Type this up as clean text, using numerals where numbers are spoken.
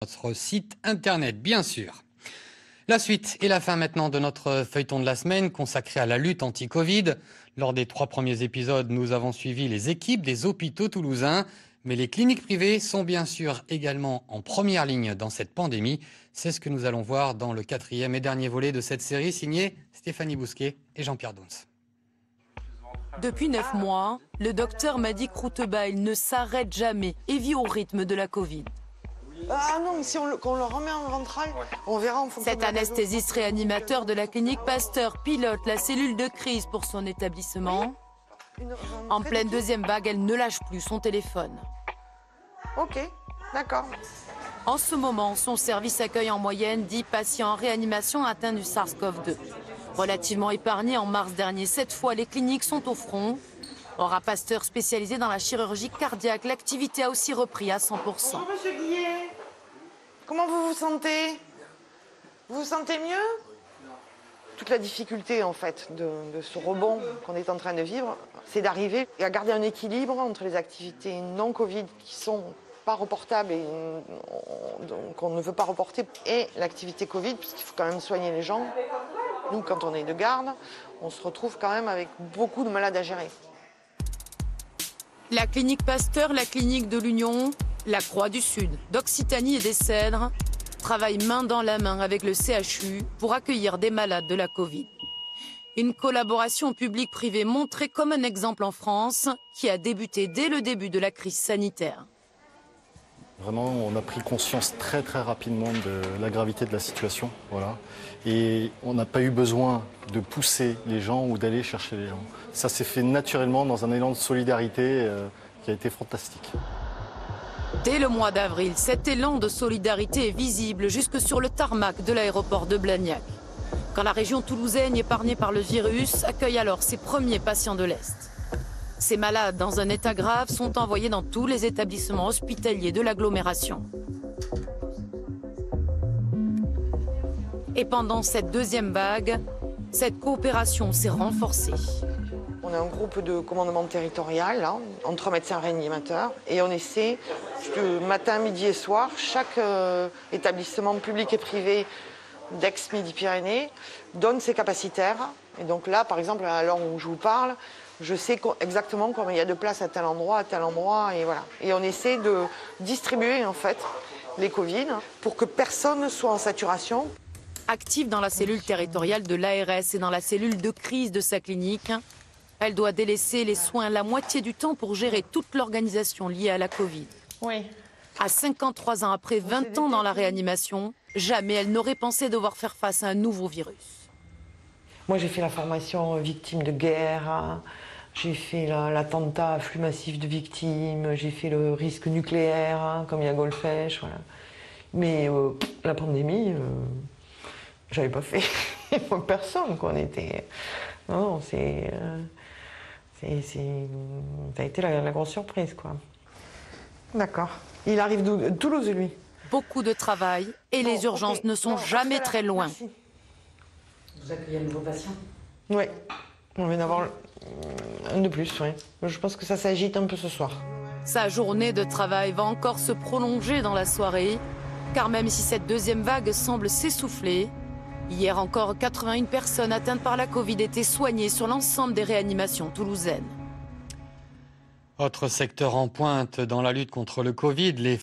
Notre site internet, bien sûr. La suite et la fin maintenant de notre feuilleton de la semaine consacré à la lutte anti-Covid. Lors des 3 premiers épisodes, nous avons suivi les équipes des hôpitaux toulousains. Mais les cliniques privées sont bien sûr également en première ligne dans cette pandémie. C'est ce que nous allons voir dans le 4e et dernier volet de cette série signé Stéphanie Bousquet et Jean-Pierre Douns. Depuis 9 mois, le docteur Madi Kroutebaï ne s'arrête jamais et vit au rythme de la Covid. Ah non, si on le remet en ventrale, on verra en fonction. Cet anesthésiste réanimateur de la clinique Pasteur pilote la cellule de crise pour son établissement. En pleine deuxième vague, elle ne lâche plus son téléphone. Ok, d'accord. En ce moment, son service accueille en moyenne 10 patients en réanimation atteints du SARS-CoV-2. Relativement épargnés en mars dernier, cette fois, les cliniques sont au front. Or, à Pasteur spécialisé dans la chirurgie cardiaque, l'activité a aussi repris à 100%. Bonjour, monsieur Guillet. Comment vous vous sentez? Vous vous sentez mieux? Toute la difficulté, en fait, de ce rebond qu'on est en train de vivre, c'est d'arriver à garder un équilibre entre les activités non-Covid qui sont pas reportables et qu'on ne veut pas reporter, et l'activité Covid, puisqu'il faut quand même soigner les gens. Nous, quand on est de garde, on se retrouve quand même avec beaucoup de malades à gérer. La clinique Pasteur, la clinique de l'Union, la Croix du Sud, d'Occitanie et des Cèdres travaillent main dans la main avec le CHU pour accueillir des malades de la Covid. Une collaboration publique-privée montrée comme un exemple en France qui a débuté dès le début de la crise sanitaire. Vraiment, on a pris conscience très rapidement de la gravité de la situation. Voilà. Et on n'a pas eu besoin de pousser les gens ou d'aller chercher les gens. Ça s'est fait naturellement dans un élan de solidarité qui a été fantastique. Dès le mois d'avril, cet élan de solidarité est visible jusque sur le tarmac de l'aéroport de Blagnac. Quand la région toulousaine, épargnée par le virus, accueille alors ses premiers patients de l'Est. Ces malades dans un état grave sont envoyés dans tous les établissements hospitaliers de l'agglomération. Et pendant cette deuxième vague, cette coopération s'est renforcée. On a un groupe de commandement territorial, là, entre médecins réanimateurs, et on essaie, matin, midi et soir, chaque établissement public et privé d'Aix-Midi-Pyrénées donne ses capacitaires. Et donc là, par exemple, à l'heure où je vous parle, je sais exactement combien il y a de place à tel endroit, et voilà. Et on essaie de distribuer, en fait, les Covid pour que personne ne soit en saturation. Active dans la cellule territoriale de l'ARS et dans la cellule de crise de sa clinique, elle doit délaisser les soins la moitié du temps pour gérer toute l'organisation liée à la Covid. Oui. À 53 ans, après 20 ans dans la réanimation, jamais elle n'aurait pensé devoir faire face à un nouveau virus. Moi, j'ai fait la formation victime de guerre, j'ai fait l'attentat à flux massif de victimes, j'ai fait le risque nucléaire, comme il y a Golfech, voilà. Mais la pandémie, j'avais pas fait. Personne qu'on était. Non, ça a été la grosse surprise, quoi. D'accord. Il arrive de Toulouse, lui. Beaucoup de travail et les urgences ne sont jamais très loin. Merci. Vous accueillez un nouveau patient? Oui. On vient d'avoir un de plus, oui. Je pense que ça s'agite un peu ce soir. Sa journée de travail va encore se prolonger dans la soirée, car même si cette deuxième vague semble s'essouffler, hier encore 81 personnes atteintes par la Covid étaient soignées sur l'ensemble des réanimations toulousaines. Autre secteur en pointe dans la lutte contre le Covid, les